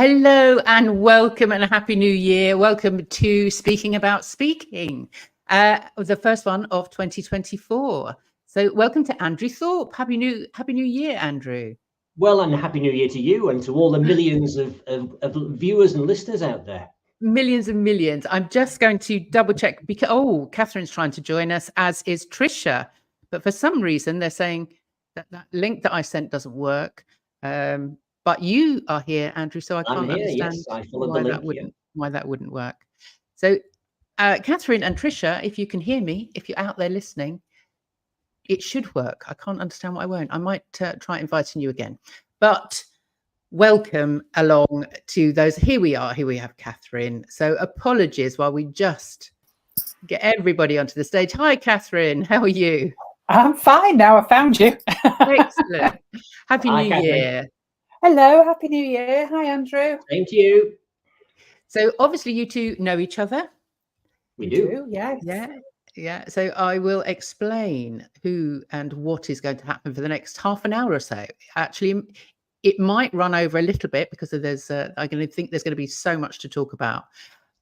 Hello and welcome and a happy new year. Welcome to Speaking About Speaking, the first one of 2024. So welcome to Andrew Thorp. Happy New Year, Andrew. Well, and happy new year to you and to all the millions of viewers and listeners out there. Millions and millions. I'm just going to double check because Catherine's trying to join us, as is Trisha, but for some reason they're saying that link that I sent doesn't work. But you are here, Andrew, so I can't understand why that wouldn't work. So, Catherine and Trisha, if you can hear me, if you're out there listening, it should work. I can't understand why I won't. I might try inviting you again. But welcome along to those. Here we are. Here we have Catherine. So apologies while we just get everybody onto the stage. Hi, Catherine. How are you? I'm fine now. I found you. Excellent. Happy New Year. Hello, Happy New Year. Hi, Andrew. Thank you. So obviously you two know each other. We do. Yes. Yeah. So I will explain who and what is going to happen for the next half an hour or so. Actually, it might run over a little bit because I'm going to think there's going to be so much to talk about.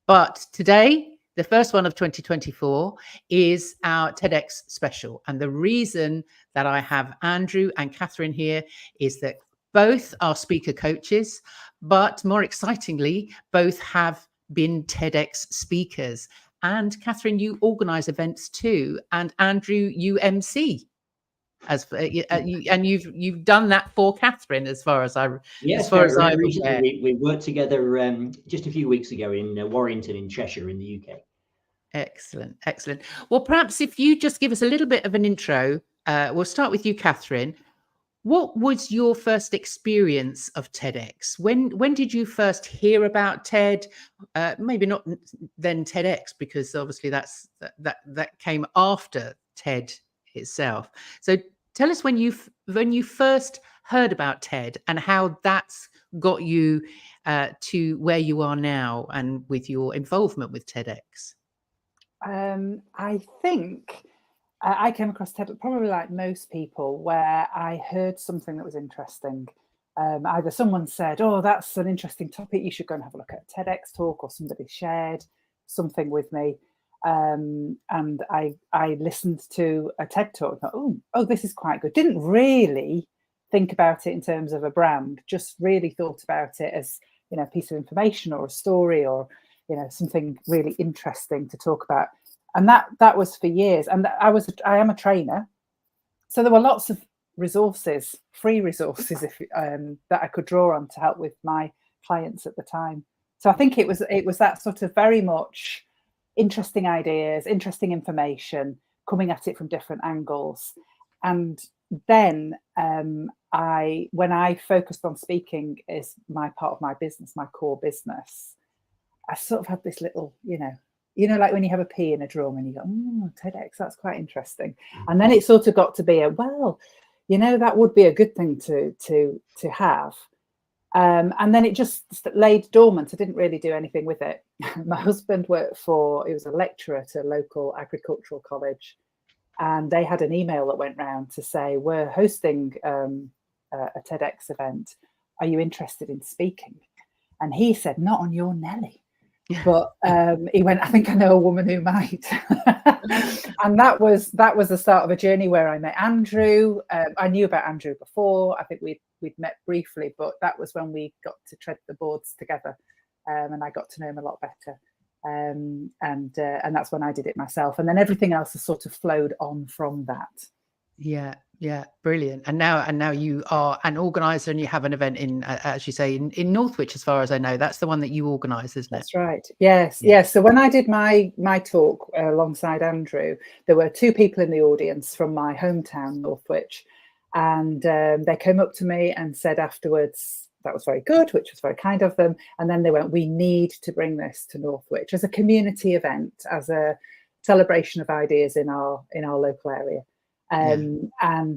But today, the first one of 2024, is our TEDx special. And the reason that I have Andrew and Catherine here is that both are speaker coaches, but more excitingly, both have been TEDx speakers. And Catherine, you organise events too, and Andrew, you emcee. And you've done that for Catherine, as far as I we worked together just a few weeks ago in Warrington in Cheshire in the UK. Excellent. Well, perhaps if you just give us a little bit of an intro, we'll start with you, Catherine. What was your first experience of TEDx? When did you first hear about TED? Maybe not then TEDx, because obviously that came after TED itself. So tell us when you first heard about TED and how that's got you to where you are now and with your involvement with TEDx. I think I came across TED probably like most people, where I heard something that was interesting. Either someone said, "Oh, that's an interesting topic, you should go and have a look at a TEDx talk," or somebody shared something with me. And I listened to a TED talk and thought, oh, this is quite good. Didn't really think about it in terms of a brand, just really thought about it as, a piece of information or a story or, something really interesting to talk about. And that was for years. And I am a trainer. So there were lots of resources, free resources, that I could draw on to help with my clients at the time. So I think it was that sort of very much interesting ideas, interesting information, coming at it from different angles. And then when I focused on speaking as my part of my business, my core business, I sort of had this little, like when you have a pea in a drum and you go, TEDx, that's quite interesting. And then it sort of got to be that would be a good thing to have. And then it just laid dormant. I didn't really do anything with it. My husband he was a lecturer at a local agricultural college, and they had an email that went round to say, "We're hosting a TEDx event. Are you interested in speaking?" And he said, "Not on your Nelly." But he went, "I think I know a woman who might." And that was the start of a journey where I met Andrew. I knew about Andrew before. I think we'd met briefly, but that was when we got to tread the boards together, and I got to know him a lot better. And that's when I did it myself. And then everything else has sort of flowed on from that. Yeah, brilliant. And now you are an organizer, and you have an event in, as you say, in Northwich, as far as I know. That's the one that you organise, isn't it? That's right. Yes. So when I did my talk alongside Andrew, there were two people in the audience from my hometown, Northwich, and they came up to me and said afterwards, that was very good, which was very kind of them. And then they went, "We need to bring this to Northwich as a community event, as a celebration of ideas in our local area." And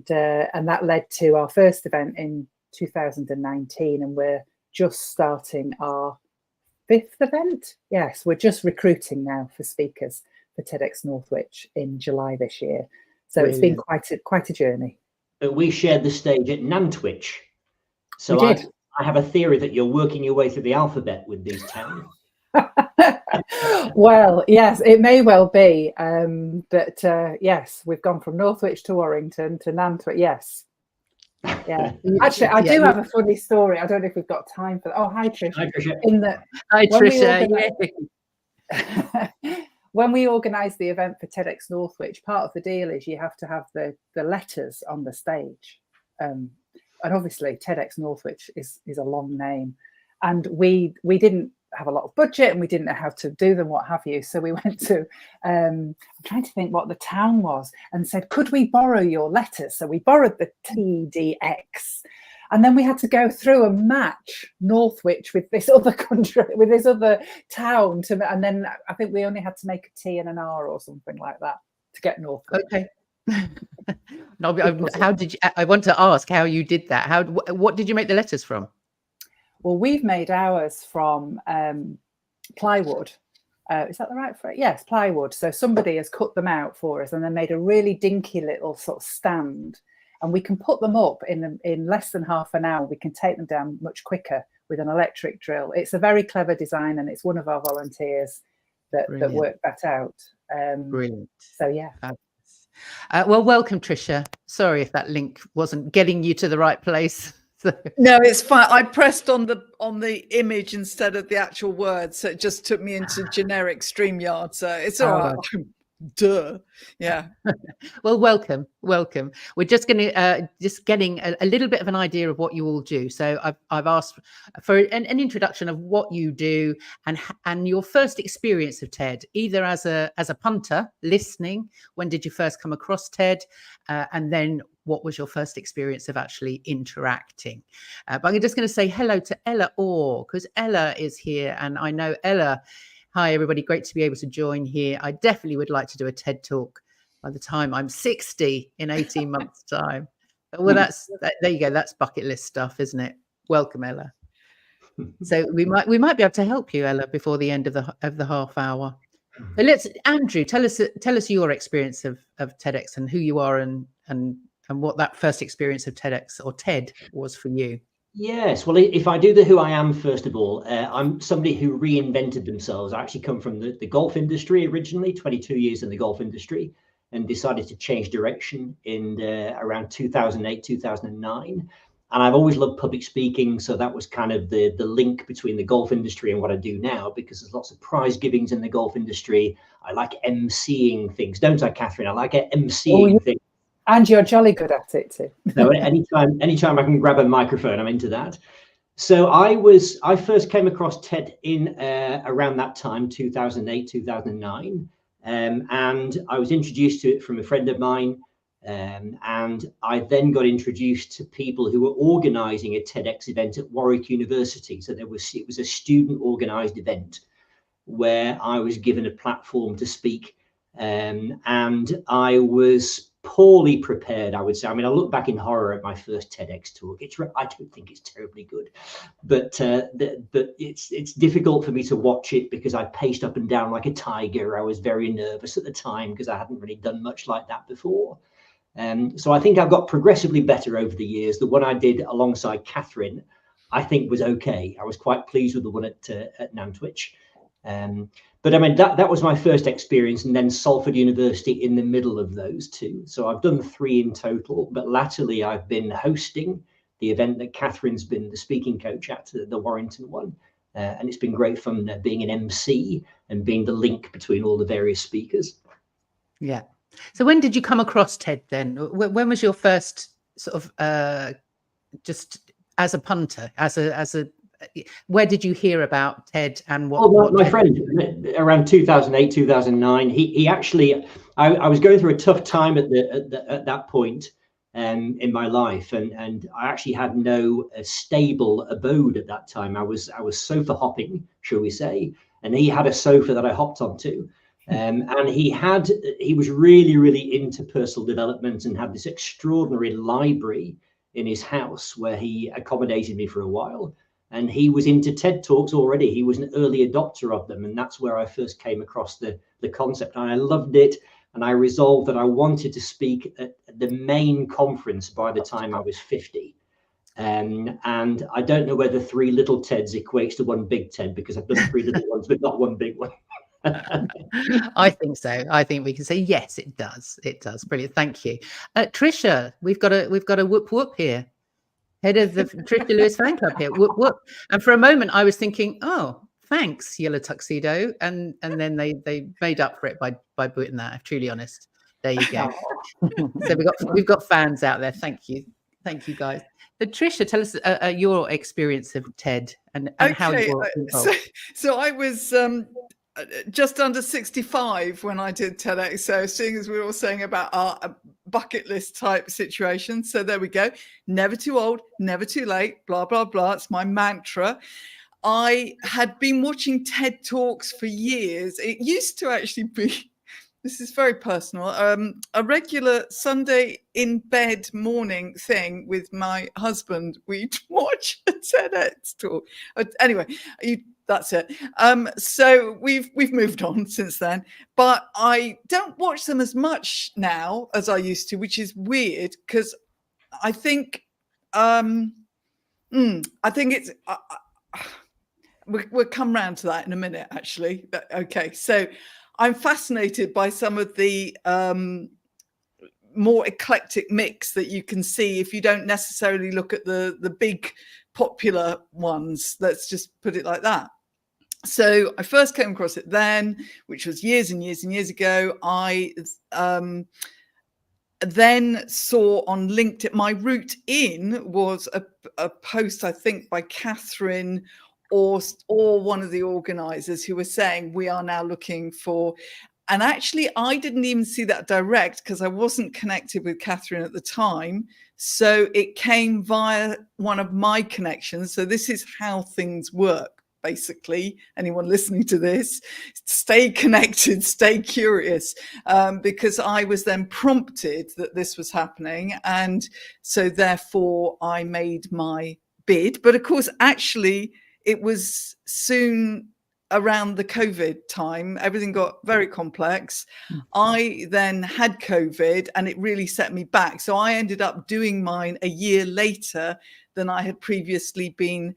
that led to our first event in 2019, and we're just starting our 5th event. Yes, we're just recruiting now for speakers for TEDx Northwich in July this year. So Brilliant. It's been quite a journey. We shared the stage at Nantwich. So I have a theory that you're working your way through the alphabet with these towns. Well, yes, it may well be. But yes, we've gone from Northwich to Warrington to Nantwich. Yes. Yeah. Actually, I do have a funny story. I don't know if we've got time for that. Oh, hi, Trish. Hi, Trisha. Hi, Trisha. When we organised the event for TEDx Northwich, part of the deal is you have to have the letters on the stage. And obviously TEDx Northwich is a long name. And we didn't have a lot of budget and we didn't know how to do them, what have you. So we went to, I'm trying to think what the town was, and said, could we borrow your letters? So we borrowed the TEDx. And then we had to go through and match Northwich with this other country, with this other town. And then I think we only had to make a T and an R or something like that to get Northwich. Okay. No, how did you? I want to ask how you did that. What did you make the letters from? Well, we've made ours from plywood. Is that the right phrase? Yes, plywood. So somebody has cut them out for us and then made a really dinky little sort of stand. And we can put them up in less than half an hour. We can take them down much quicker with an electric drill. It's a very clever design, and it's one of our volunteers that worked that out. Brilliant. So yeah. Well, welcome, Trisha. Sorry if that link wasn't getting you to the right place. No, it's fine. I pressed on the image instead of the actual words, so it just took me into generic StreamYard. So it's all right. Duh. Yeah. Well, welcome. We're just going to getting a little bit of an idea of what you all do. So I've asked for an introduction of what you do and your first experience of TED, either as a punter listening. When did you first come across TED, and then what was your first experience of actually interacting? But I'm just going to say hello to Ella Orr, because Ella is here, and I know Ella. Hi, everybody. Great to be able to join here. I definitely would like to do a TED Talk by the time I'm 60 in 18 months' time. Well, there you go. That's bucket list stuff, isn't it? Welcome, Ella. So we might be able to help you, Ella, before the end of the half hour. But Andrew, tell us your experience of TEDx and who you are and what that first experience of TEDx or TED was for you. Yes, well, if I do the who I am, first of all, I'm somebody who reinvented themselves. I actually come from the golf industry originally, 22 years in the golf industry, and decided to change direction in around 2008, 2009. And I've always loved public speaking. So that was kind of the link between the golf industry and what I do now, because there's lots of prize givings in the golf industry. I like emceeing things, don't I, Catherine? I like emceeing things. And you're jolly good at it too. No, anytime I can grab a microphone, I'm into that. So I first came across TED in around that time, 2008, 2009. And I was introduced to it from a friend of mine. And I then got introduced to people who were organising a TEDx event at Warwick University. So it was a student organised event where I was given a platform to speak. And I was poorly prepared, I would say. I mean, I look back in horror at my first TEDx talk. I don't think it's terribly good, but it's difficult for me to watch it because I paced up and down like a tiger. I was very nervous at the time because I hadn't really done much like that before. So I think I've got progressively better over the years. The one I did alongside Catherine, I think was okay. I was quite pleased with the one at Nantwich. But I mean, that was my first experience, and then Salford University in the middle of those two. So I've done 3 in total, but latterly I've been hosting the event that Catherine's been the speaking coach at, the Warrington one. And it's been great fun being an MC and being the link between all the various speakers. Yeah. So when did you come across TED then? When was your first sort of just as a punter, where did you hear about TED and what? My friend around 2008, 2009. He actually, I was going through a tough time at that point in my life, and I actually had no stable abode at that time. I was sofa hopping, shall we say, and he had a sofa that I hopped onto. And he was really, really into personal development and had this extraordinary library in his house where he accommodated me for a while. And he was into TED Talks already. He was an early adopter of them. And that's where I first came across the concept. And I loved it. And I resolved that I wanted to speak at the main conference by the time I was 50. And I don't know whether 3 little TEDs equates to 1 big TED, because I've done 3 little ones, but not 1 big one. I think so. I think we can say yes, it does. It does. Brilliant. Thank you, Trisha. We've got a whoop whoop here. Head of the Trisha Lewis fan club here. Whoop whoop. And for a moment, I was thinking, oh, thanks, Yellow Tuxedo, and then they made up for it by putting that. I'm truly honest. There you go. So we've got fans out there. Thank you guys. But Trisha, tell us your experience of TED and how you're involved. So I was just under 65 when I did TEDx. So seeing as we were all saying about our bucket list type situation, so there we go. Never too old, never too late, blah, blah, blah. It's my mantra. I had been watching TED Talks for years. It used to actually be, this is very personal, a regular Sunday in bed morning thing with my husband. We'd watch a TEDx talk. Anyway, that's it. So we've moved on since then, but I don't watch them as much now as I used to, which is weird because I think it's. We'll come round to that in a minute, actually. Okay, so I'm fascinated by some of the more eclectic mix that you can see if you don't necessarily look at the big popular ones. Let's just put it like that. So I first came across it then, which was years and years and years ago. I then saw on LinkedIn, my route in was a post, I think, by Catherine or one of the organisers who were saying, we are now looking for, and actually I didn't even see that direct because I wasn't connected with Catherine at the time. So it came via one of my connections. So this is how things work. Basically, anyone listening to this, stay connected, stay curious, because I was then prompted that this was happening. And so therefore I made my bid. But of course, actually, it was soon around the COVID time. Everything got very complex. I then had COVID and it really set me back. So I ended up doing mine a year later than I had previously been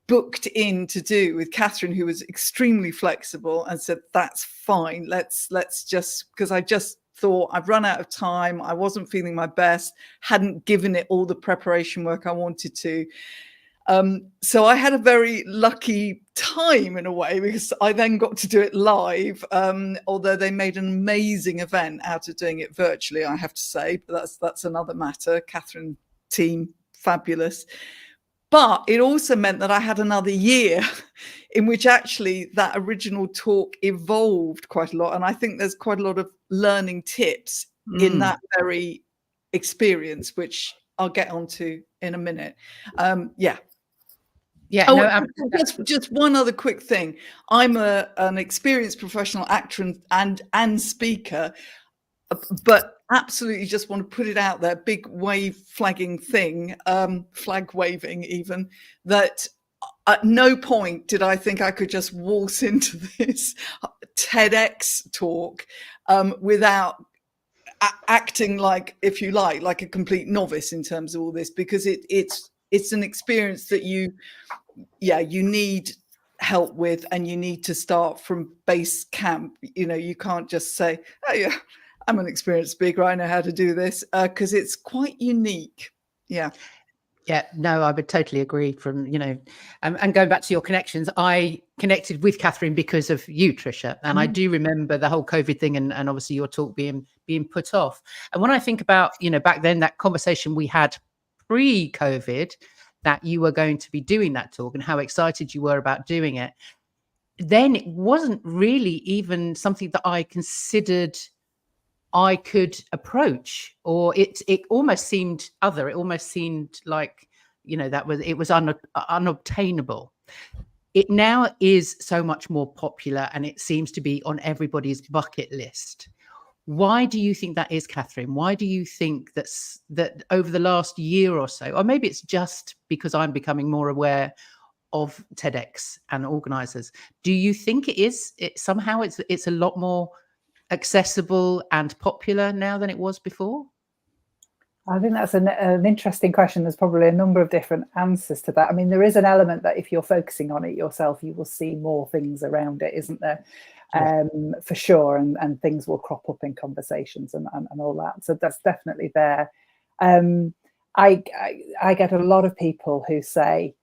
booked in to do, with Catherine, who was extremely flexible and said, that's fine. Let's just, because I just thought I've run out of time. I wasn't feeling my best, hadn't given it all the preparation work I wanted to. So I had a very lucky time in a way, because I then got to do it live, although they made an amazing event out of doing it virtually, I have to say, but that's another matter. Catherine team, fabulous. But it also meant that I had another year in which actually that original talk evolved quite a lot. And I think there's quite a lot of learning tips in that very experience, which I'll get onto in a minute. Yeah. Oh, just one other quick thing. I'm an experienced professional actor and speaker, but absolutely just want to put it out there, big wave flagging thing, flag waving even, that at no point did I think I could just waltz into this TEDx talk without acting like, if you like a complete novice in terms of all this, because it's an experience that you need help with, and you need to start from base camp. You can't just say, oh yeah, I'm an experienced speaker, I know how to do this, because it's quite unique. Yeah, no, I would totally agree. From and going back to your connections, I connected with Catherine because of you, Trisha, and I do remember the whole COVID thing, and obviously your talk being put off. And when I think about back then, that conversation we had pre-COVID, that you were going to be doing that talk and how excited you were about doing it, then it wasn't really even something that I considered I could approach, or it almost seemed other. It almost seemed like, it was unobtainable. It now is so much more popular, and it seems to be on everybody's bucket list. Why do you think that is, Catherine? Why do you think that over the last year or so, or maybe it's just because I'm becoming more aware of TEDx and organisers, do you think it's a lot more accessible and popular now than it was before? I think that's an interesting question. There's probably a number of different answers to that. I mean, there is an element that if you're focusing on it yourself, you will see more things around it, isn't there? For sure, and things will crop up in conversations and all that. So that's definitely there. I get a lot of people who say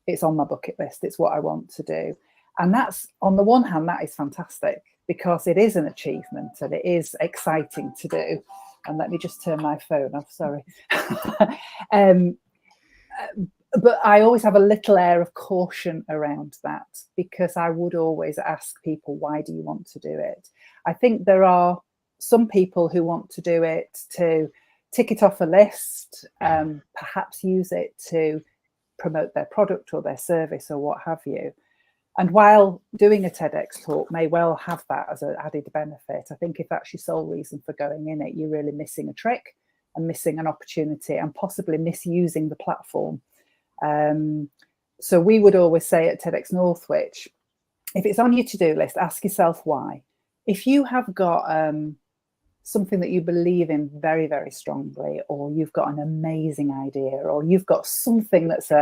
it's on my bucket list, it's what I want to do. And that's, on the one hand, that is fantastic because it is an achievement and it is exciting to do. And let me just turn my phone off, sorry. But I always have a little air of caution around that because I would always ask people, why do you want to do it? I think there are some people who want to do it to tick it off a list, perhaps use it to promote their product or their service or what have you. And while doing a TEDx talk may well have that as an added benefit, I think if that's your sole reason for going in it, you're really missing a trick and missing an opportunity and possibly misusing the platform. So we would always say at TEDx Northwich, if it's on your to-do list, ask yourself why. If you have got something that you believe in very, very strongly, or you've got an amazing idea, or you've got something that's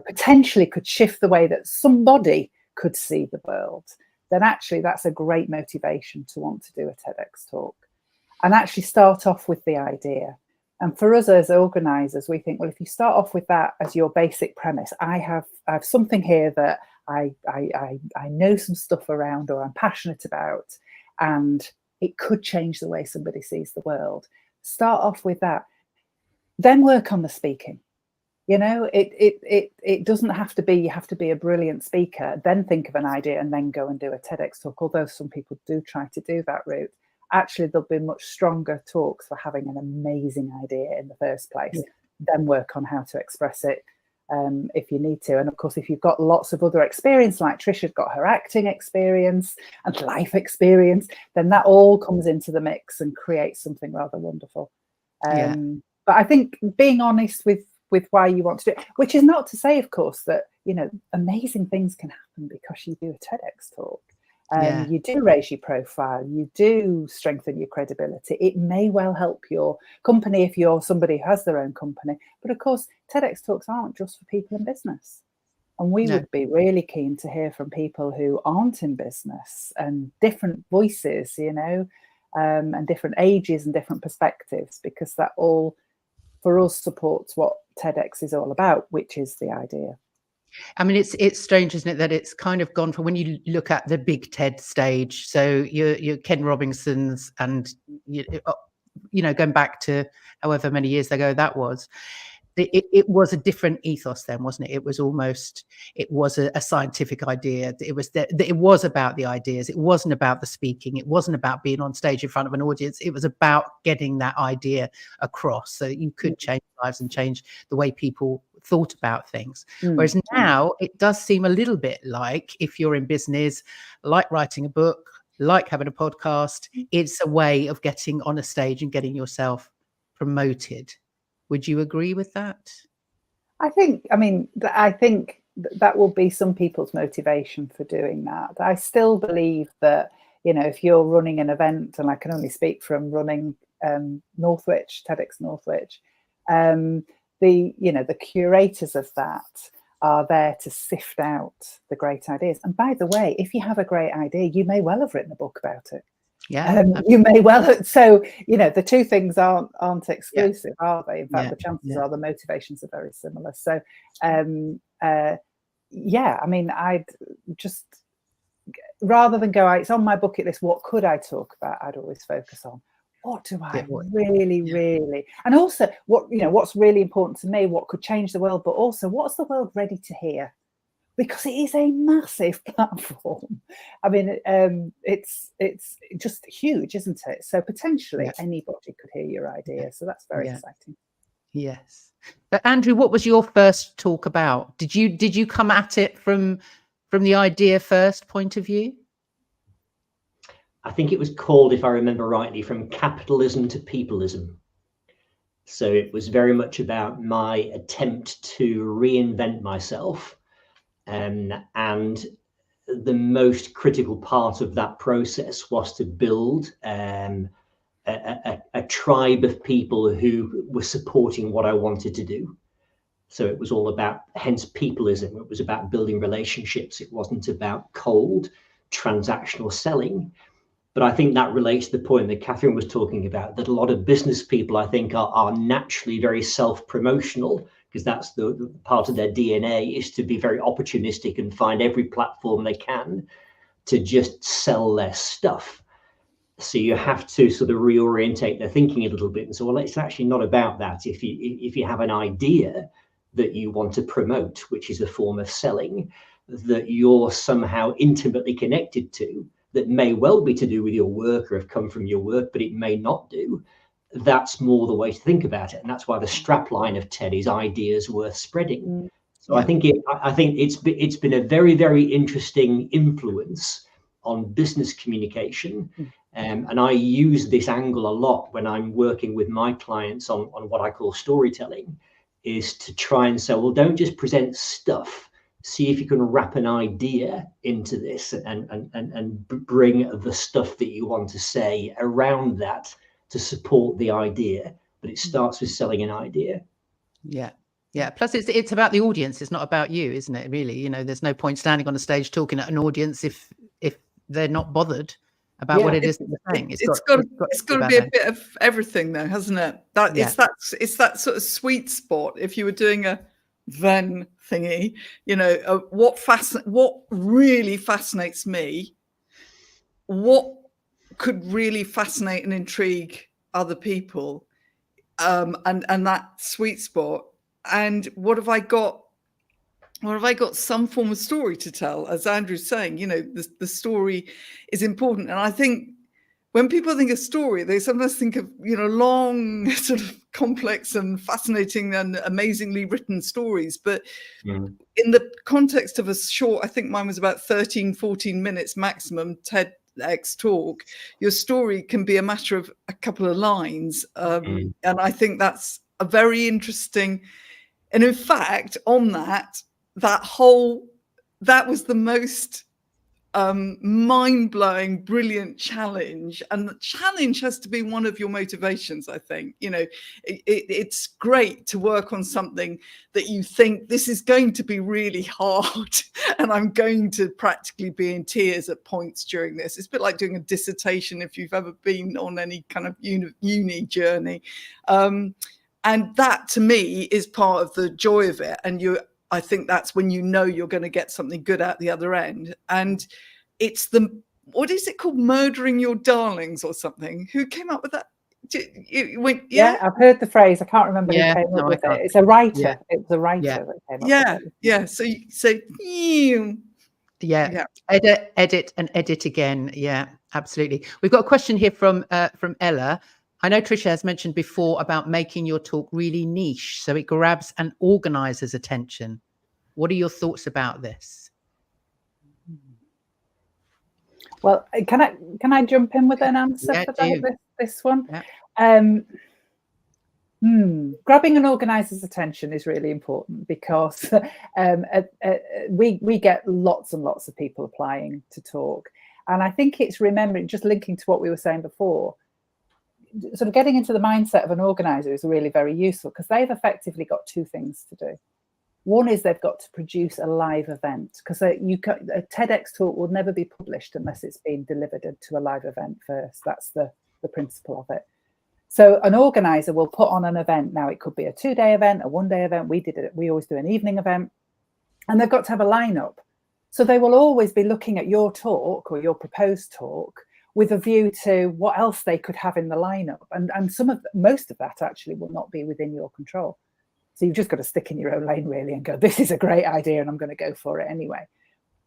potentially could shift the way that somebody could see the world, then actually that's a great motivation to want to do a TEDx talk. And actually start off with the idea. And for us as organisers, we think, well, if you start off with that as your basic premise, I have something here that I know some stuff around, or I'm passionate about, and it could change the way somebody sees the world. Start off with that, then work on the speaking. You know, it doesn't have to be, you have to be a brilliant speaker, then think of an idea and then go and do a TEDx talk. Although some people do try to do that route, actually there'll be much stronger talks for having an amazing idea in the first place, then work on how to express it if you need to. And of course, if you've got lots of other experience, like Trisha's got her acting experience and life experience, then that all comes into the mix and creates something rather wonderful. But I think being honest with why you want to do it, which is not to say, of course, that, you know, amazing things can happen because you do a TEDx talk. You do raise your profile, you do strengthen your credibility. It may well help your company if you're somebody who has their own company. But of course, TEDx talks aren't just for people in business. And we would be really keen to hear from people who aren't in business, and different voices, you know, and different ages and different perspectives, because that all, for us, supports what TEDx is all about, which is the idea. I mean, it's strange, isn't it, that it's kind of gone from, when you look at the big TED stage, so your Ken Robinsons and, you know, going back to however many years ago that was, it was a different ethos then, wasn't it? It was almost, it was a scientific idea. It was about the ideas. It wasn't about the speaking. It wasn't about being on stage in front of an audience. It was about getting that idea across so that you could change lives and change the way people thought about things. Whereas now it does seem a little bit like, if you're in business, like writing a book, like having a podcast, it's a way of getting on a stage and getting yourself promoted. Would you agree with that? I think that will be some people's motivation for doing that. I still believe that, you know, if you're running an event, and I can only speak from running Northwich, TEDx Northwich, the curators of that are there to sift out the great ideas. And by the way, if you have a great idea, you may well have written a book about it. You may well. So, you know, the two things aren't exclusive, are they? In fact, the chances are the motivations are very similar. So, I mean, I'd just, rather than go, it's on my bucket list, what could I talk about? I'd always focus on, what do I really, and also what's really important to me, what could change the world, but also what's the world ready to hear? Because it is a massive platform. I mean, it's just huge, isn't it? So potentially anybody could hear your idea. So that's very exciting. Yes. But Andrew, what was your first talk about? Did you come at it from the idea first point of view? I think it was called, if I remember rightly, From Capitalism to Peopleism. So it was very much about my attempt to reinvent myself. And the most critical part of that process was to build a a tribe of people who were supporting what I wanted to do. So it was all about, hence peopleism. It was about building relationships. It wasn't about cold transactional selling. But I think that relates to the point that Catherine was talking about, that a lot of business people, I think, are naturally very self-promotional, because that's the part of their DNA, is to be very opportunistic and find every platform they can to just sell their stuff. So you have to sort of reorientate their thinking a little bit and say, well, it's actually not about that. If you have an idea that you want to promote, which is a form of selling, that you're somehow intimately connected to, that may well be to do with your work or have come from your work, but it may not do. That's more the way to think about it. And that's why the strapline of TED is ideas worth spreading. So yeah. I think it's been a very, very interesting influence on business communication. And I use this angle a lot when I'm working with my clients on what I call storytelling, is to try and say, well, don't just present stuff. See if you can wrap an idea into this and bring the stuff that you want to say around that to support the idea. But it starts with selling an idea. Yeah. Yeah. Plus, it's about the audience. It's not about you, isn't it? Really, you know, there's no point standing on a stage talking at an audience if they're not bothered about what it is that you're saying. It's got to be a bit of everything, though, hasn't it? It's that sort of sweet spot. If you were doing a Venn thingy, you know, what really fascinates me, what could really fascinate and intrigue other people, and that sweet spot. And what have I got some form of story to tell? As Andrew's saying, you know, the story is important. And I think when people think of story, they sometimes think of, you know, long, sort of complex and fascinating and amazingly written stories. But in the context of a short, I think mine was about 13, 14 minutes maximum TEDx talk, your story can be a matter of a couple of lines. And I think that's a very interesting. And in fact, on that was the most mind-blowing, brilliant challenge. And the challenge has to be one of your motivations, I think. You know, it's great to work on something that you think, this is going to be really hard and I'm going to practically be in tears at points during this. It's a bit like doing a dissertation if you've ever been on any kind of uni journey. And that, to me, is part of the joy of it. And I think that's when you know you're going to get something good at the other end. And it's what is it called? Murdering your darlings or something? Who came up with that? Yeah, I've heard the phrase. I can't remember who came up with it. It's a writer. Yeah. It was a writer that came up with it. Yeah. So edit and edit again. Yeah, absolutely. We've got a question here from Ella. I know Trisha has mentioned before about making your talk really niche so it grabs an organizer's attention. What are your thoughts about this? Well, can I jump in with an answer for this one? Yeah. Grabbing an organizer's attention is really important because we get lots and lots of people applying to talk. And I think it's remembering, just linking to what we were saying before, sort of getting into the mindset of an organizer is really very useful because they've effectively got two things to do. One is they've got to produce a live event, because a TEDx talk will never be published unless it's been delivered to a live event first. That's the principle of it. So an organizer will put on an event. Now it could be a 2-day event, a 1-day event. We always do an evening event, and they've got to have a lineup. So they will always be looking at your talk or your proposed talk with a view to what else they could have in the lineup. And most of that actually will not be within your control. So you've just got to stick in your own lane really and go, this is a great idea and I'm going to go for it anyway.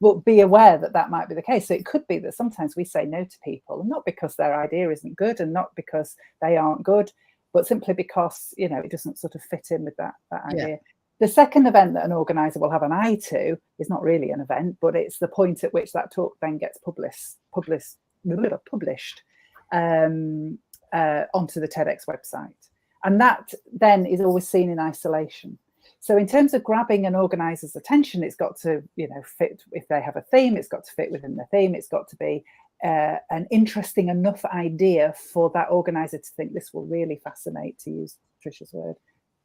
But be aware that might be the case. So it could be that sometimes we say no to people, and not because their idea isn't good and not because they aren't good, but simply because, you know, it doesn't sort of fit in with that idea. Yeah. The second event that an organizer will have an eye to is not really an event, but it's the point at which that talk then gets published onto the TEDx website. And that then is always seen in isolation. So in terms of grabbing an organizer's attention, it's got to, you know, fit. If they have a theme, it's got to fit within the theme. It's got to be an interesting enough idea for that organizer to think this will really fascinate, to use Trisha's word,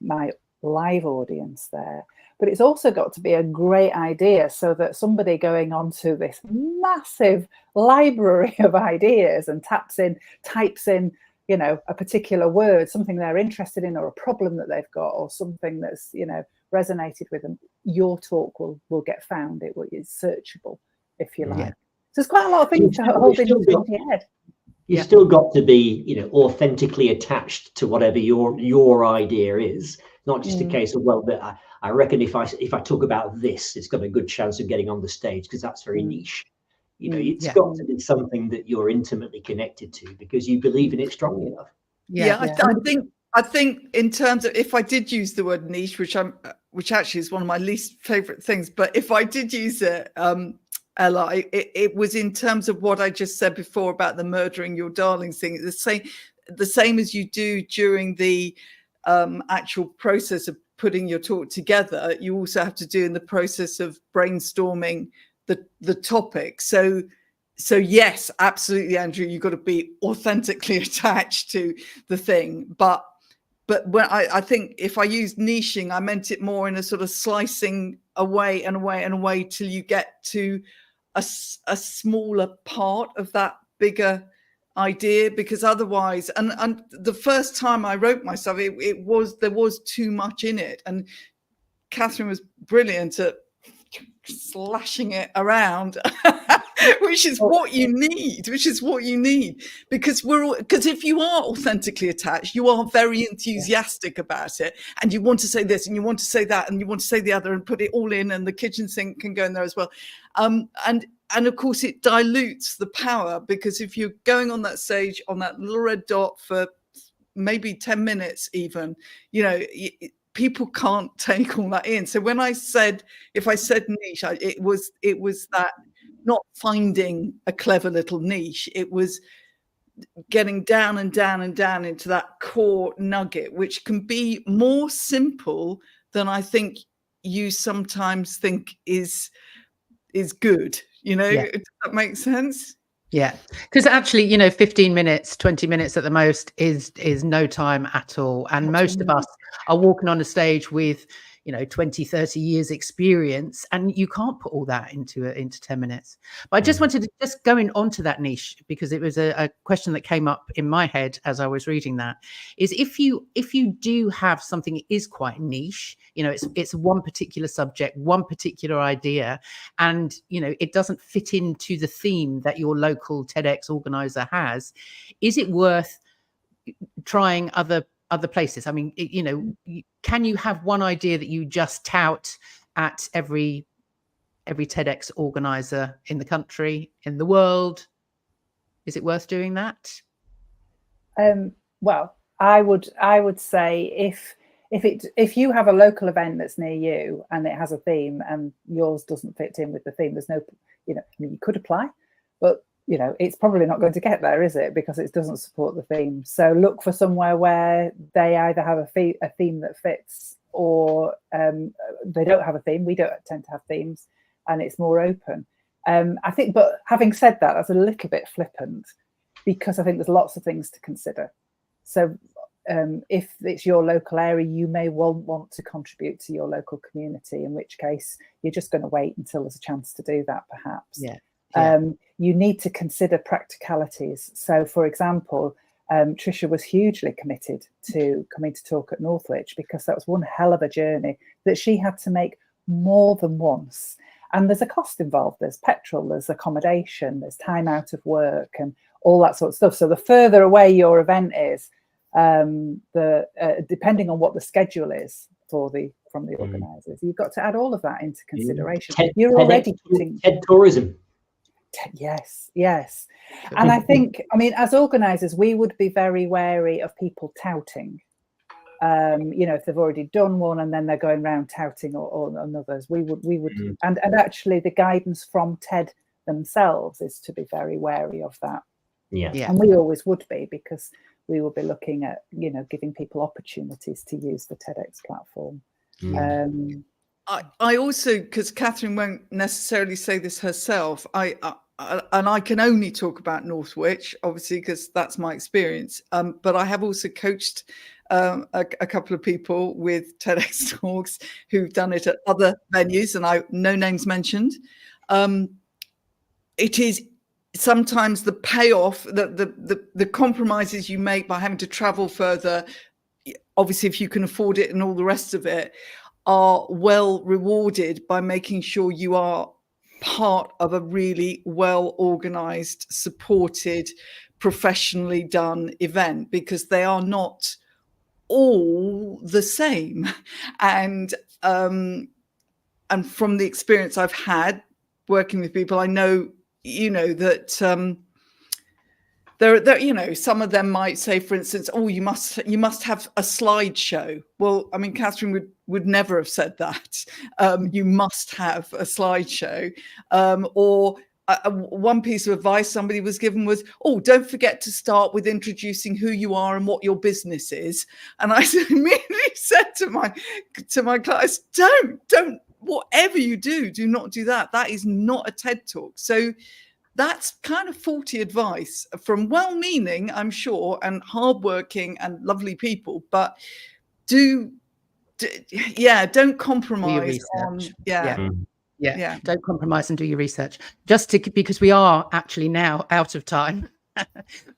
my live audience there. But it's also got to be a great idea so that somebody going onto this massive library of ideas and types in, you know, a particular word, something they're interested in, or a problem that they've got, or something that's, you know, resonated with them, your talk will get found. It's searchable, if you like. Yeah. So there's quite a lot of things to hold in your head. You've still got to be, you know, authentically attached to whatever your idea is. Not just a case of, well, but I reckon if I talk about this, it's got a good chance of getting on the stage because that's very niche. You know, it's got to be something that you're intimately connected to because you believe in it strongly enough. I think in terms of, if I did use the word niche, which actually is one of my least favorite things, but if I did use it, Ella, it was in terms of what I just said before about the murdering your darlings thing. The same as you do during the actual process of putting your talk together, you also have to do in the process of brainstorming the topic. So yes, absolutely, Andrew, you've got to be authentically attached to the thing. But when I think if I used niching, I meant it more in a sort of slicing away and away and away till you get to a smaller part of that bigger idea, because otherwise, and the first time I wrote my stuff, there was too much in it, and Catherine was brilliant at slashing it around, which is what you need. Because if you are authentically attached, you are very enthusiastic about it, and you want to say this and you want to say that and you want to say the other and put it all in, and the kitchen sink can go in there as well. And of course it dilutes the power, because if you're going on that stage on that little red dot for maybe 10 minutes even, you know, people can't take all that in. So when if I said niche, it was that, not finding a clever little niche, it was getting down and down and down into that core nugget, which can be more simple than I think you sometimes think is good. You know, does that make sense? Yeah, because actually, you know, 15 minutes, 20 minutes at the most is no time at all. And most of us are walking on a stage with, you know, 20, 30 years experience, and you can't put all that into 10 minutes. But I just wanted to just go onto that niche, because it was a question that came up in my head as I was reading that, is if you do have something that is quite niche, you know, it's one particular subject, one particular idea, and, you know, it doesn't fit into the theme that your local TEDx organizer has, is it worth trying other places? I mean, you know, can you have one idea that you just tout at every TEDx organizer in the country, in the world? Is it worth doing that? Well, I would say if you have a local event that's near you and it has a theme and yours doesn't fit in with the theme, there's no, you know, I mean, you could apply, but you know, it's probably not going to get there, is it? Because it doesn't support the theme. So look for somewhere where they either have a theme that fits, or they don't have a theme. We don't tend to have themes, and it's more open. I think, but having said that, that's a little bit flippant, because I think there's lots of things to consider. So if it's your local area, you may well want to contribute to your local community, in which case you're just going to wait until there's a chance to do that, perhaps. Yeah. You need to consider practicalities. So, for example, Trisha was hugely committed to coming to talk at Northwich, because that was one hell of a journey that she had to make more than once. And there's a cost involved. There's petrol, there's accommodation, there's time out of work and all that sort of stuff. So the further away your event is, depending on what the schedule is from the organisers, you've got to add all of that into consideration. You're already putting TED tourism. Yes. And I think, I mean, as organisers, we would be very wary of people touting. You know, if they've already done one and then they're going around touting on others, we would, and actually the guidance from TED themselves is to be very wary of that. Yeah. And we always would be, because we will be looking at, you know, giving people opportunities to use the TEDx platform. I also, because Catherine won't necessarily say this herself, and I can only talk about Northwich, obviously, because that's my experience. But I have also coached a couple of people with TEDx talks who've done it at other venues, and no names mentioned. It is sometimes the payoff, the compromises you make by having to travel further, obviously if you can afford it and all the rest of it, are well rewarded by making sure you are part of a really well organized, supported, professionally done event, because they are not all the same. And from the experience I've had working with people, I know, that there, some of them might say, for instance, oh, you must have a slideshow. Well, I mean, Catherine would never have said that. You must have a slideshow. Or one piece of advice somebody was given was, oh, don't forget to start with introducing who you are and what your business is. And I immediately said to my clients, don't, whatever you do not do that. That is not a TED Talk. So that's kind of faulty advice from well-meaning, I'm sure, and hardworking and lovely people. But don't compromise on. Yeah. Don't compromise and do your research. Because we are actually now out of time.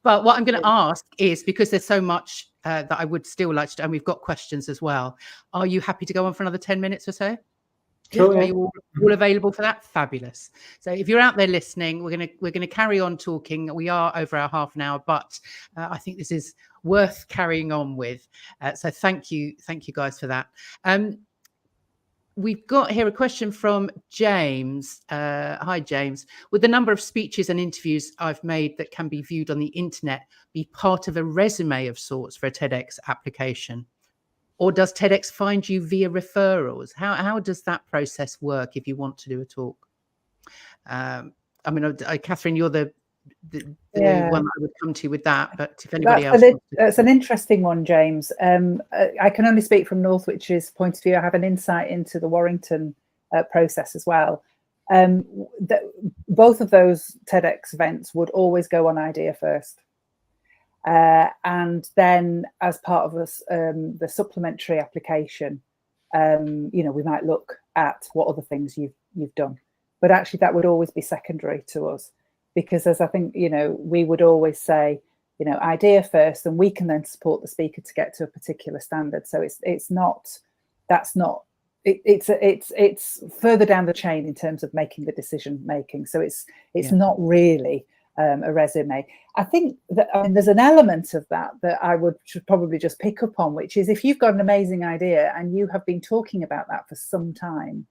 But what I'm going to ask is, because there's so much that I would still like to do, and we've got questions as well. Are you happy to go on for another 10 minutes or so? Sure. Are you all available for that? Fabulous. So if you're out there listening, we're gonna carry on talking. We are over our half an hour, but I think this is worth carrying on with. So thank you guys for that. We've got here a question from James. Hi, James. Would the number of speeches and interviews I've made that can be viewed on the internet be part of a resume of sorts for a TEDx application? Or does TEDx find you via referrals? How does that process work if you want to do a talk? I mean, Catherine, you're the one that I would come to with that. But if anybody else, that's an interesting one, James. I can only speak from Northwich's point of view. I have an insight into the Warrington process as well. Both of those TEDx events would always go on idea first. And then as part of the supplementary application, we might look at what other things you've done. But actually that would always be secondary to us, because as I think, we would always say, idea first, and we can then support the speaker to get to a particular standard. So it's further down the chain in terms of making the decision making. So it's not really a resume. I think that there's an element of that I should probably just pick up on, which is if you've got an amazing idea and you have been talking about that for some time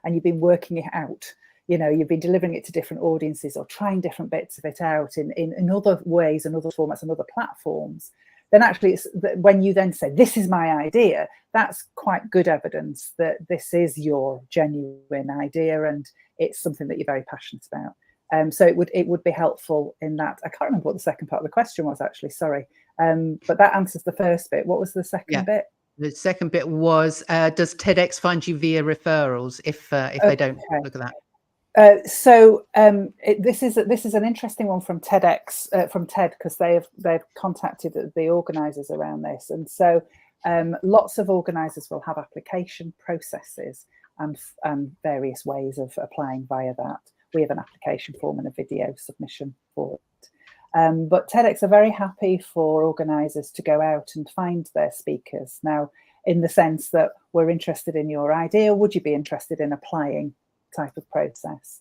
and you've been working it out, you've been delivering it to different audiences or trying different bits of it out in other ways and other formats and other platforms, then actually when you then say, this is my idea, that's quite good evidence that this is your genuine idea and it's something that you're very passionate about. So it would be helpful in that. I can't remember what the second part of the question was, actually, sorry. But that answers the first bit. What was the second bit? The second bit was, does TEDx find you via referrals if they don't look at that? This is an interesting one from TEDx, from TED, because they've contacted the organisers around this. And so lots of organisers will have application processes and various ways of applying via that. We have an application form and a video submission for it. But TEDx are very happy for organisers to go out and find their speakers. Now, in the sense that we're interested in your idea, would you be interested in applying type of process?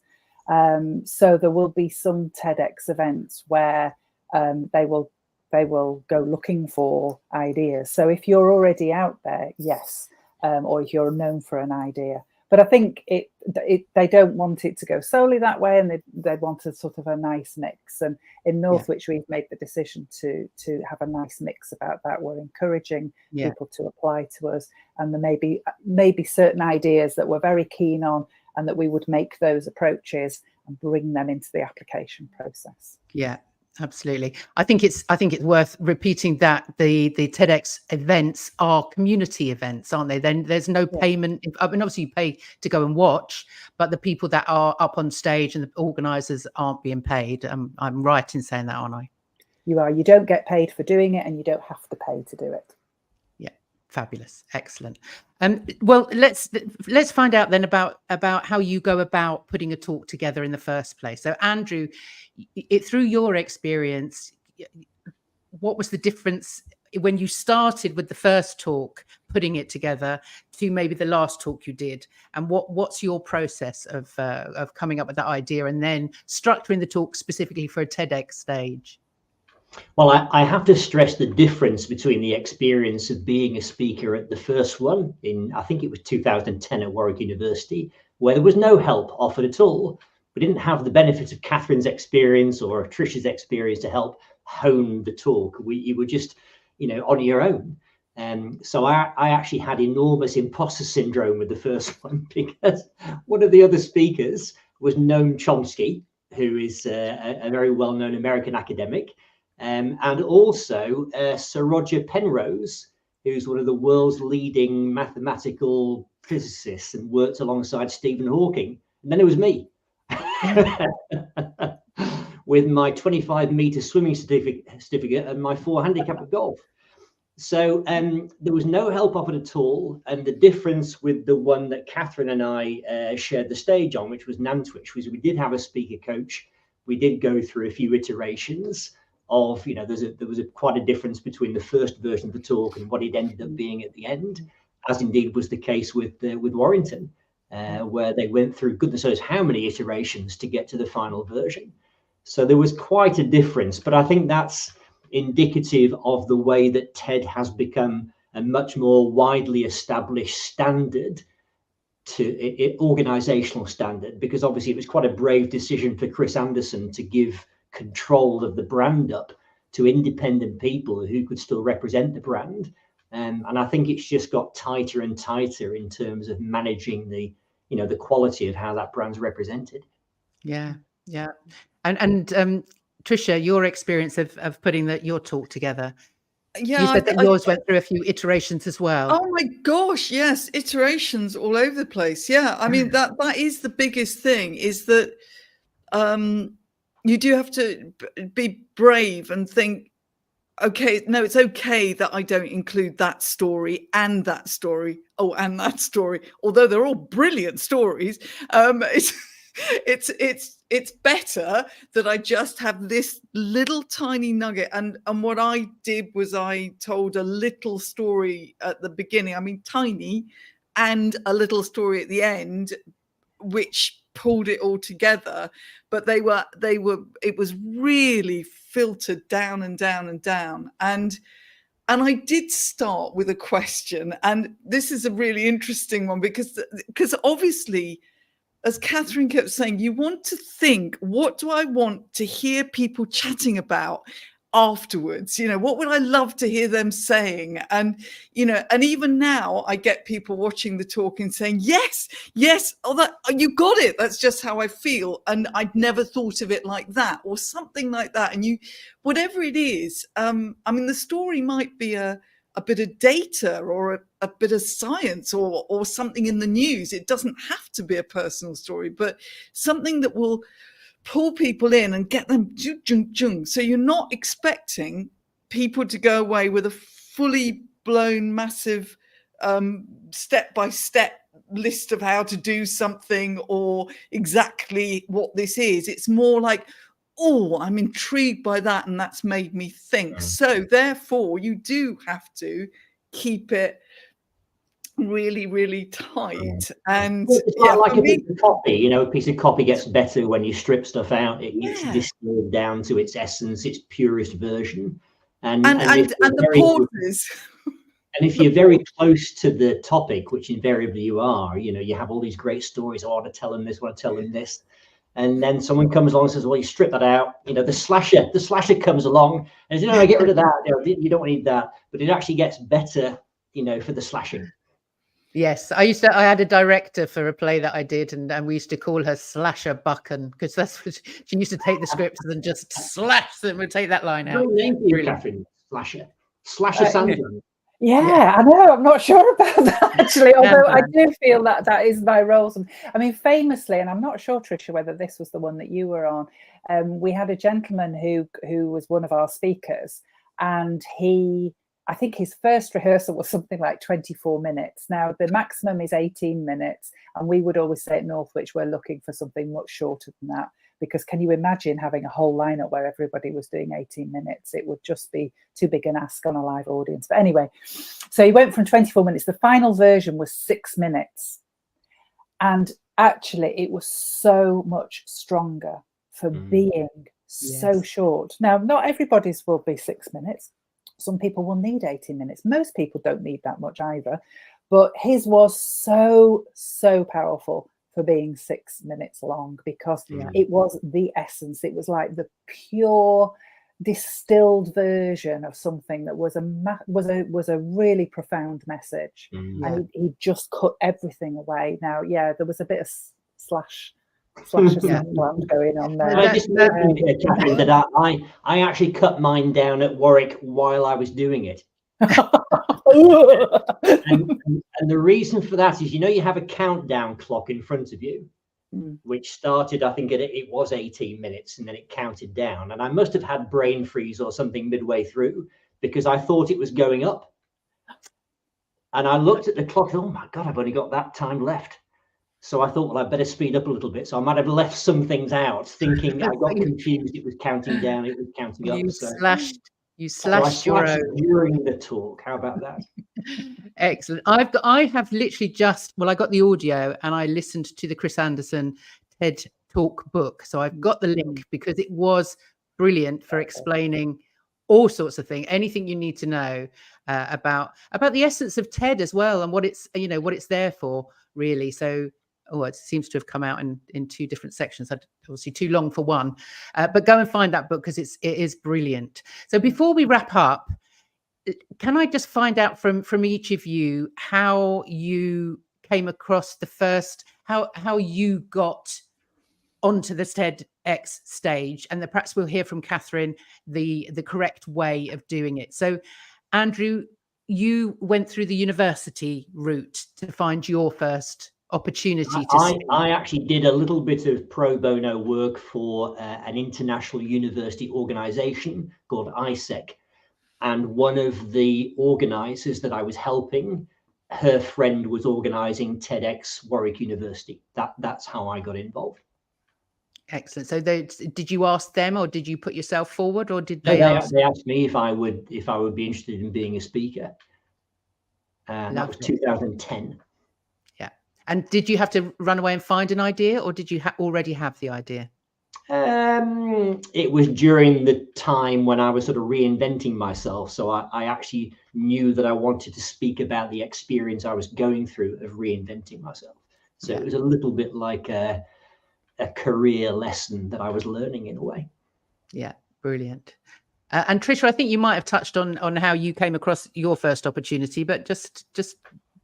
So there will be some TEDx events where they will go looking for ideas. So if you're already out there, yes, or if you're known for an idea. But I think they don't want it to go solely that way, and they want a sort of a nice mix. And in Northwich, we've made the decision to have a nice mix about that. We're encouraging people to apply to us, and there may be certain ideas that we're very keen on, and that we would make those approaches and bring them into the application process. Yeah. Absolutely. I think it's worth repeating that the TEDx events are community events, aren't they? Then there's no payment. I mean, obviously you pay to go and watch, but the people that are up on stage and the organisers aren't being paid. I'm right in saying that, aren't I? You are. You don't get paid for doing it, and you don't have to pay to do it. Yeah, fabulous, excellent. Well, let's find out then about how you go about putting a talk together in the first place. So, Andrew, through your experience, what was the difference when you started with the first talk, putting it together, to maybe the last talk you did, and what's your process of coming up with that idea and then structuring the talk specifically for a TEDx stage? Well, I have to stress the difference between the experience of being a speaker at the first one in, I think it was 2010 at Warwick University, where there was no help offered at all. We didn't have the benefit of Catherine's experience or Trisha's experience to help hone the talk. You were just, on your own. So I actually had enormous imposter syndrome with the first one, because one of the other speakers was Noam Chomsky, who is a very well-known American academic, and also Sir Roger Penrose, who's one of the world's leading mathematical physicists and worked alongside Stephen Hawking. And then it was me. With my 25-meter swimming certificate and my 4 handicap of golf. So there was no help offered at all. And the difference with the one that Catherine and I shared the stage on, which was Nantwich, was we did have a speaker coach. We did go through a few iterations of, there was quite a difference between the first version of the talk and what it ended up being at the end, as indeed was the case with Warrington. Where they went through goodness knows how many iterations to get to the final version. So there was quite a difference, but I think that's indicative of the way that TED has become a much more widely established standard, organizational standard, because obviously it was quite a brave decision for Chris Anderson to give control of the brand up to independent people who could still represent the brand. And I think it's just got tighter and tighter in terms of managing the quality of how that brand's represented. Yeah. And Trisha, your experience of putting your talk together. Yeah, you said that yours went through a few iterations as well. Oh my gosh, yes, iterations all over the place. Yeah, I mean that is the biggest thing, is that you do have to be brave and think, okay, no, it's okay that I don't include that story and that story. Oh, and that story, although they're all brilliant stories. It's better that I just have this little tiny nugget. And what I did was I told a little story at the beginning, I mean, tiny, and a little story at the end, which pulled it all together. But it was really filtered down and down and down. And I did start with a question. And this is a really interesting one, because obviously, as Catherine kept saying, you want to think, what do I want to hear people chatting about afterwards? What would I love to hear them saying? And, and even now I get people watching the talk and saying, yes, oh, you got it. That's just how I feel. And I'd never thought of it like that, or something like that. And whatever it is, I mean, the story might be a bit of data or a bit of science or something in the news. It doesn't have to be a personal story, but something that will pull people in and get them so you're not expecting people to go away with a fully blown massive step-by-step list of how to do something or exactly what this is. It's more like, oh, I'm intrigued by that, and that's made me think. So therefore you do have to keep it really, really tight. And it's like a piece of copy. A piece of copy gets better when you strip stuff out. It gets distilled down to its essence, its purest version. And the pauses. And if you're very close to the topic, which invariably you are, you have all these great stories. I want to tell them this, I want to tell them this. And then someone comes along and says, well, you strip that out. The slasher comes along and says, no, get rid of that. You don't need that. But it actually gets better, for the slashing. Yes, I had a director for a play that I did, and we used to call her Slasher Buchan, because that's what she used to take the scripts and just slash them and take that line out. Great name for you, Brilliant. Catherine. Slasher Sandland. Yeah, I know. I'm not sure about that actually, although I do feel that that is my role. I mean, famously, and I'm not sure, Trisha, whether this was the one that you were on. We had a gentleman who was one of our speakers, and I think his first rehearsal was something like 24 minutes. Now, the maximum is 18 minutes. And we would always say at Northwich, we're looking for something much shorter than that. Because can you imagine having a whole lineup where everybody was doing 18 minutes? It would just be too big an ask on a live audience. But anyway, so he went from 24 minutes. The final version was 6 minutes. And actually, it was so much stronger for being so short. Now, not everybody's will be 6 minutes. Some people will need 18 minutes. Most people don't need that much either. But his was so powerful for being 6 minutes long, because it was the essence. It was like the pure distilled version of something that was a really profound message. And he just cut everything away. Now, there was a bit of slash Sandland going on there. I just mentioned here, Catherine, that I actually cut mine down at Warwick while I was doing it. and the reason for that is, you have a countdown clock in front of you, which started, I think it was 18 minutes, and then it counted down. And I must have had brain freeze or something midway through, because I thought it was going up. And I looked at the clock, oh my God, I've only got that time left. So I thought, well, I better speed up a little bit. So I might have left some things out, thinking I got confused. It was counting down, it was counting up. You slashed your own during the talk. How about that? Excellent. I have literally I got the audio and I listened to the Chris Anderson TED Talk book. So I've got the link, because it was brilliant for explaining all sorts of things, anything you need to know about the essence of TED as well, and what it's there for, really. So it seems to have come out in two different sections. Obviously too long for one, but go and find that book, because it is brilliant. So before we wrap up, can I just find out from each of you how you came across how you got onto the TEDx stage, and perhaps we'll hear from Catherine the correct way of doing it. So Andrew, you went through the university route to find your first opportunity to speak. I actually did a little bit of pro bono work for an international university organization called ISEC, and one of the organizers that I was helping, her friend was organizing TEDx Warwick University. That's how I got involved. Excellent. So did you ask them, or did you put yourself forward, or did they asked me if I would be interested in being a speaker? That was 2010. And did you have to run away and find an idea, or did you already have the idea? It was during the time when I was sort of reinventing myself. So I actually knew that I wanted to speak about the experience I was going through of reinventing myself. So it was a little bit like a career lesson that I was learning in a way. Yeah, brilliant. And Trisha, I think you might have touched on how you came across your first opportunity, but just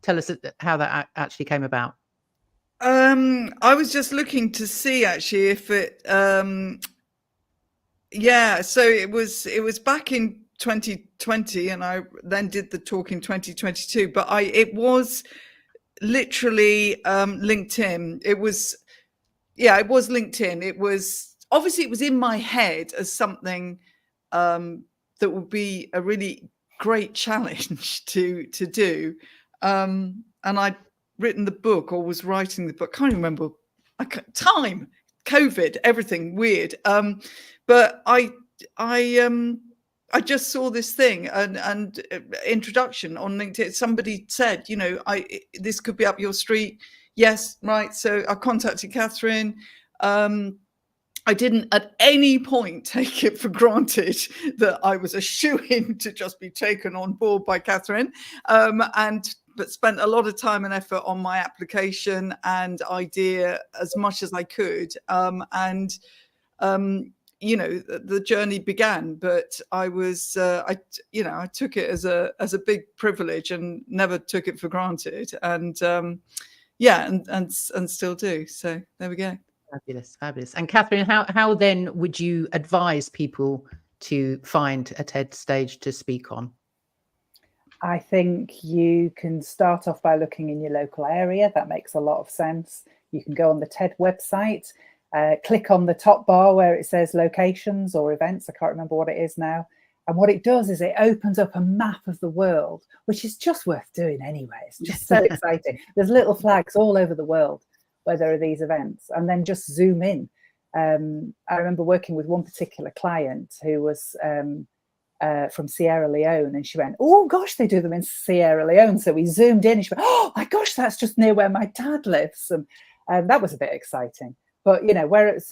tell us how that actually came about. I was just looking to see actually if it so it was back in 2020, and I then did the talk in 2022, but it was literally LinkedIn. It was LinkedIn. It was in my head as something that would be a really great challenge to do. And I'd written the book, or was writing the book. Can't remember. Time, COVID, everything weird. But I just saw this thing and introduction on LinkedIn. Somebody said, this could be up your street. Yes, right. So I contacted Catherine. I didn't at any point take it for granted that I was a shoo-in to just be taken on board by Catherine, but spent a lot of time and effort on my application and idea as much as I could. you know, the journey began. But I was, I took it as a big privilege and never took it for granted. And and still do. So there we go. Fabulous, fabulous. And Catherine, how then would you advise people to find a TED stage to speak on? I think you can start off by looking in your local area. That makes a lot of sense. You can go on the TED website, click on the top bar where it says locations or events. I can't remember what it is now. And what it does is it opens up a map of the world, which is just worth doing anyway. It's just so exciting. There's little flags all over the world where there are these events, and then just zoom in. I remember working with one particular client who was from Sierra Leone, and she went, oh gosh, they do them in Sierra Leone. So we zoomed in and she went, oh my gosh, that's just near where my dad lives. And that was a bit exciting. But you know, that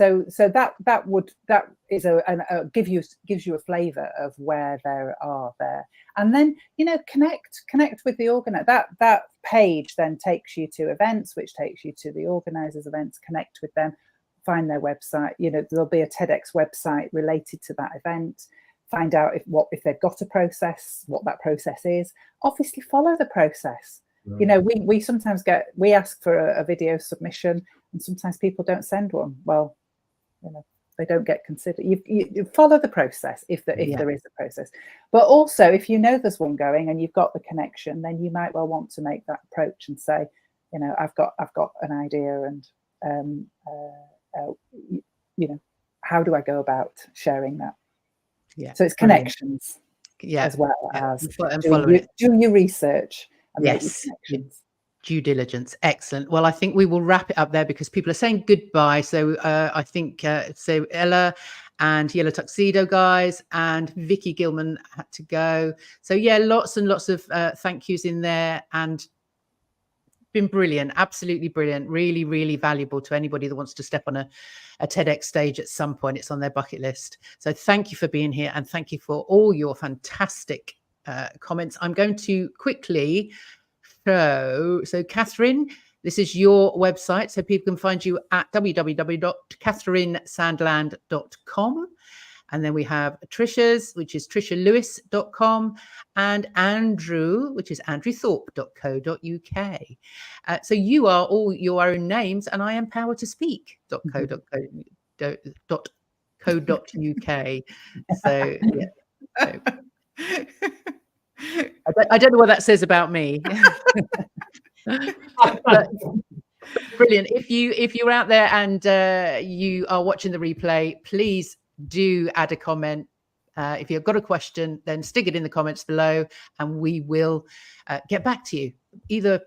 gives you a flavour of where there are there. And then, you know, connect with the organizer. That page then takes you to events, which takes you to the organisers' events. Connect with them, find their website. You know, there'll be a TEDx website related to that event. Find out if they've got a process, what that process is. Obviously, follow the process. Right. You know, we sometimes ask for a video submission, and sometimes people don't send one. Well, you know, they don't get considered. You follow the process if there is a process. But also, if you know there's one going and you've got the connection, then you might well want to make that approach and say, you know, I've got an idea, and you know, how do I go about sharing that? Yeah. So it's connections, as well as do your research and make your connections. Due diligence. Excellent. Well, I think we will wrap it up there because people are saying goodbye. So I think so Ella and Yellow Tuxedo guys and Vicky Gilman had to go. So yeah, lots and lots of thank yous in there, and been brilliant, absolutely brilliant, really, really valuable to anybody that wants to step on a TEDx stage at some point. It's on their bucket list. So thank you for being here, and thank you for all your fantastic comments. I'm going to quickly show. So Catherine, this is your website, so people can find you at www.catherinesandland.com. And then we have Trisha's, which is trishalewis.com, and Andrew, which is andrewthorp.co.uk. So you are all your own names, and I am powertospeak.co.uk. So, yeah. So, I don't know what that says about me. But brilliant. If you're out there and you are watching the replay, please do add a comment. If you've got a question, then stick it in the comments below, and we will get back to you, either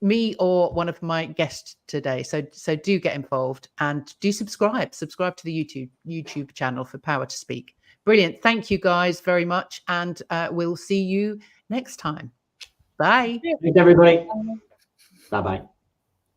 me or one of my guests today. So do get involved, and do subscribe to the YouTube channel for Power to Speak. Brilliant. Thank you guys very much, and we'll see you next time. Bye. Thanks, everybody. Bye-bye.